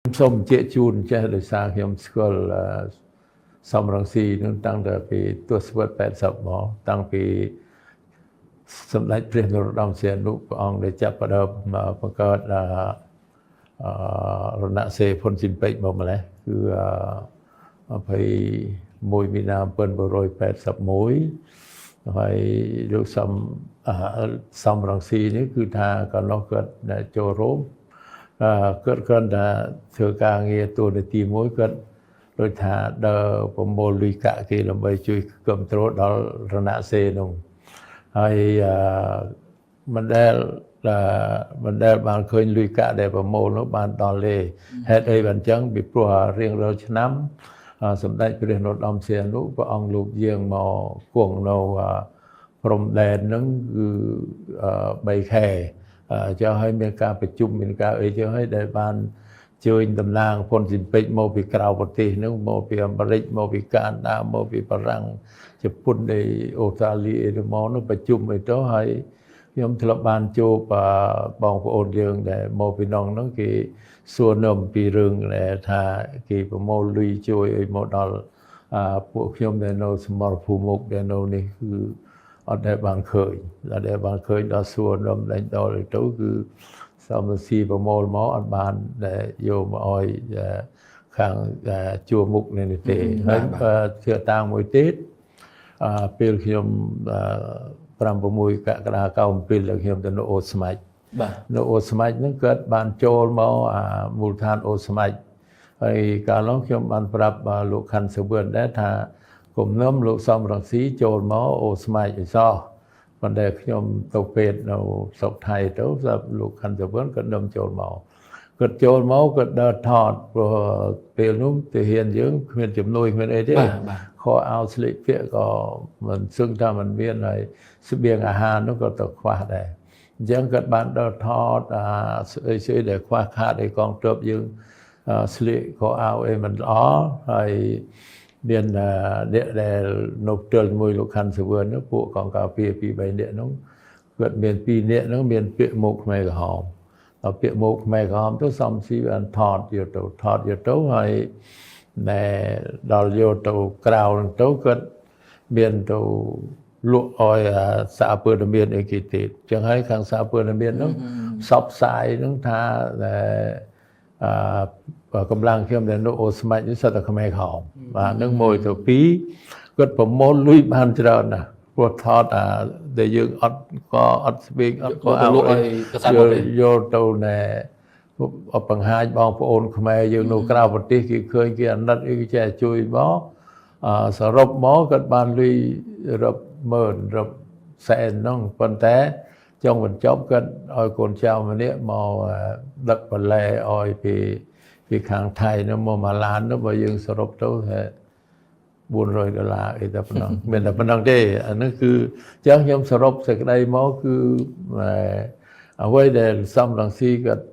សូមជែកជូនចេះដោយសារខ្ញុំស្គាល់សំរងស៊ីនឹងតាំងតែពីទសវត្ស80មកតាំងពីសម្ដេចព្រះនរោត្តមសីហនុព្រះអង្គដែលចាប់ផ្ដើមបង្កើតរណសេរី ហ៊ុនស៊ិនប៉ិចមកម្លេះគឺ21 មីនា 1981 ហើយលោកសំរងស៊ីនេះគឺថាកាលនោះគាត់ចូលរួមគាត់តែធ្វើការងារតួនាទីមួយគាត់ដូចថាដើរប្រមូលលុយកាក់គេដើម្បីជួយគ្រប់គ្រងដល់រណសេរីនោះហើយមិនដែលបានឃើញលុយកាក់ដែលប្រមូលនោះបានដល់ទេហេតុអីបានអញ្ចឹងពីព្រោះរៀងរាល់ឆ្នាំសម្ដេចព្រះនរោត្តមសីហនុព្រះអង្គលោកយាងមកគង់នៅព្រំដែនហ្នឹងគឺ3 ខែចុះឲ្យមានការប្រជុំមានការអីចុះឲ្យដែលបានជួយតំណាងហ៊ុនស៊ិនប៉ិចមកពីក្រៅប្រទេសហ្នឹងមកពីអាមេរិកមកពីកាណាដាមកពីបារាំងជប៉ុននៃអូស្ត្រាលីអីមកនោះប្រជុំអីទៅហើយខ្ញុំធ្លាប់បានជួបបងប្អូនយើងដែលមកពីនោះហ្នឹងគេសួរនាំពីរឿងដែលថាគេប្រមូលលុយជួយឲ្យមកដល់ពួកខ្ញុំដែលនៅសមរភូមិមុខដែលនៅនេះគឺអត់ដែលបានឃើញដល់សួរនាំដេញដល់ទៅគឺសំរងស៊ីប្រមូលមកអត់បានដែលយកមកឲ្យខាងជួរមុខនេះទេហើយជឿតាំងមួយទៀតពេលខ្ញុំ5-6 កក្កដា97ដែលខ្ញុំទៅនៅអូស្មាច់នៅអូស្មាច់ហ្នឹងគាត់បានចូលមកមូលដ្ឋានអូស្មាច់ហើយកាលនោះខ្ញុំបានប្រាប់លោកខាន់សវឿនដែរថាគុំនឹមលោកសំរងស៊ីចូលមកអូស្មាច់អីសោះប៉ុន្តែខ្ញុំទៅពេទ្យនៅស្រុកថៃទៅស្រាប់លោកខាន់សវឿនគាត់នឹមចូលមកគាត់ចូលមកគាត់ដើរថតព្រោះពេលនោះទាហានយើងគ្មានជំនួយគ្មានអីទេខោអាវស្លៀកពាក់ក៏មិនសឹងថាมันមានហើយស្បៀងអាហារនោះក៏ទៅខ្វះដែរអញ្ចឹងគាត់បានដើរថតស្អីដែលខ្វះខាតឲ្យកងទ័ពយើងស្លៀកខោអាវអីមិនល្អហើយមានអ្នកដែលនៅផ្ទាល់ជាមួយលោកខាន់សវឿននោះពួកកងការពារ2-3 នាក់នោះគាត់មាន2 នាក់នោះមានពាក្យមុខខ្មែរក្រហមដល់ពាក្យមុខខ្មែរក្រហមទៅសំស៊ីបានថតយកទៅហើយដល់យកទៅក្រៅទៅគាត់មានទៅលក់ឲ្យសារព័ត៌មានអីគេទៀតអញ្ចឹងហើយខាងសារព័ត៌មាននោះផ្សព្វផ្សាយនឹងថាកម្លាំងខ្ញុំដែលនៅអូស្មាច់នេះសិតតែខ្មែរក្រហមបាទនឹងមួយទៅពីរគាត់ប្រមូលលុយបានច្រើនណាស់ព្រោះថតដែលយើងអត់ស្បៀងអត់ក៏ឲ្យយកទៅណែបង្ហាញបងប្អូនខ្មែរយើងនៅក្រៅប្រទេសគេឃើញគេអាណិតអីគេចេះជួយមកសរុបមកគាត់បានលុយរាប់ម៉ឺនរាប់សែនហ្នឹងប៉ុន្តែចុងបញ្ចប់គាត់ឲ្យកូនចៅម្នាក់មកដឹកបន្លែឲ្យពីខាងថៃនោះមកម៉ាឡាននោះបើយើងសរុបទៅ$400អីតែប៉ុណ្ណឹងមានតែប៉ុណ្ណឹងទេអានេះគឺចឹងខ្ញុំសរុបសេចក្តីមកគឺអ្វីដែលសំរងស៊ីគាត់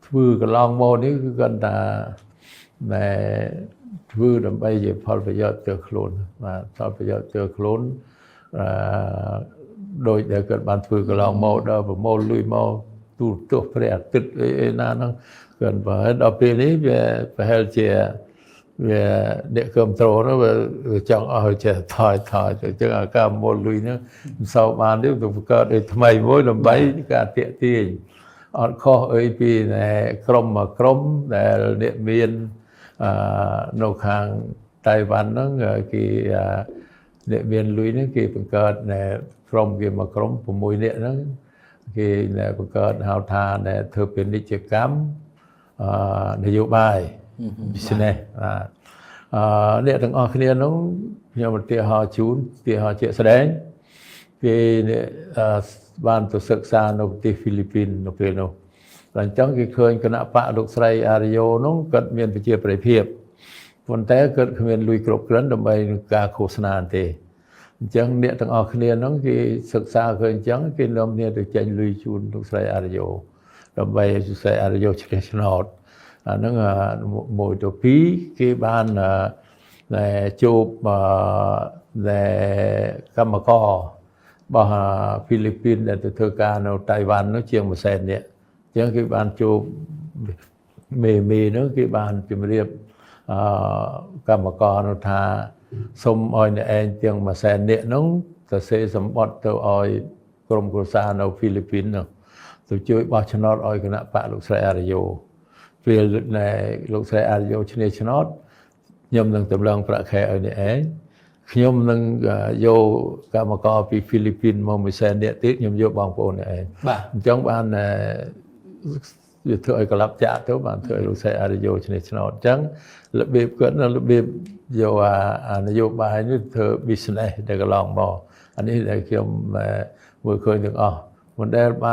ធ្វើកន្លងមកនេះគឺគាត់ថាធ្វើដើម្បីជាផលប្រយោជន៍ទៅខ្លួនបាទផលប្រយោជន៍ទៅខ្លួនដោយដែលគាត់បានធ្វើកន្លងមកដល់ប្រមូលលុយមកទូទស្សន៍ព្រះអាទិត្យអីណាហ្នឹងគាត់បើដល់ពេលនេះវាប្រហែលជាវាអ្នកគ្រប់គ្រងនោះវាចង់ឲ្យចេះថយទៅចឹងអាការប្រមូលលុយហ្នឹងមិនសូវបានទេទៅបង្កើតឲ្យថ្មីមួយដើម្បីការតាក់ទាញអត់ខុសអីពីក្រុមមួយក្រុមដែលអ្នកមាននៅខាងតៃវ៉ាន់ហ្នឹងគេអ្នកមានលុយហ្នឹងគេបង្កើតក្រុមគេមកក្រុម6 នាក់ហ្នឹងគេបង្កើតហៅថាធ្វើពាណិជ្ជកម្មនយោបាយ business អ្នកទាំងអស់គ្នានោះខ្ញុំឧទាហរណ៍ជូនឧទាហរណ៍ជាក់ស្ដែងគេបានទៅសិក្សានៅប្រទេសហ្វីលីពីននៅពេលនោះតែអញ្ចឹងគេឃើញគណៈបកលោកស្រីអារីយ៉ូនោះគាត់មានប្រជាប្រិយភាពប៉ុន្តែគាត់គ្មានលុយគ្រប់គ្រាន់ដើម្បីនឹងការឃោសនាទេអញ្ចឹងអ្នកទាំងអស់គ្នានោះគេសិក្សាឃើញអញ្ចឹងគេនាំគ្នាទៅចេញលុយជូនលោកស្រីអារីយ៉ូដើម្បីឲ្យលោកស្រីអារីយ៉ូឈ្នះឆ្នោតអាហ្នឹងមួយទៅពីរគេបានជួបកម្មកររបស់ហ្វីលីពីនដែលទៅធ្វើការនៅតៃវ៉ាន់នោះជាង100,000 នាក់ ចឹងគេបានជួបមេនោះគេបានជំរាបកម្មករនោះថាសូមឲ្យអ្នកឯងទាំង100,000នាក់នោះទៅសេសម្បត្តិទៅឲ្យក្រុមគ្រួសារនៅហ្វីលីពីននោះទៅជួយបោះឆ្នោតឲ្យគណៈបកលោកស្រីអារយោពេលលោកស្រីអារយោឈ្នះឆ្នោតខ្ញុំនឹងតម្លឹងប្រាក់ខែឲ្យអ្នកឯងខ្ញុំនឹងយកកម្មករពីហ្វីលីពីនមក100,000នាក់ទៀតខ្ញុំយកបងប្អូនអ្នកឯងបាទអញ្ចឹងបានវាធ្វើឲ្យកលាប់ចាក់ទៅបានធ្វើឲ្យលោកស្រីអារយោឈ្នះឆ្នោតអញ្ចឹងរបៀបគាត់នៅរបៀបយកនយោបាយនេះធ្វើ business ដែលកន្លងមកអានេះដែលខ្ញុំមើលឃើញទាំងអស់មិនដែល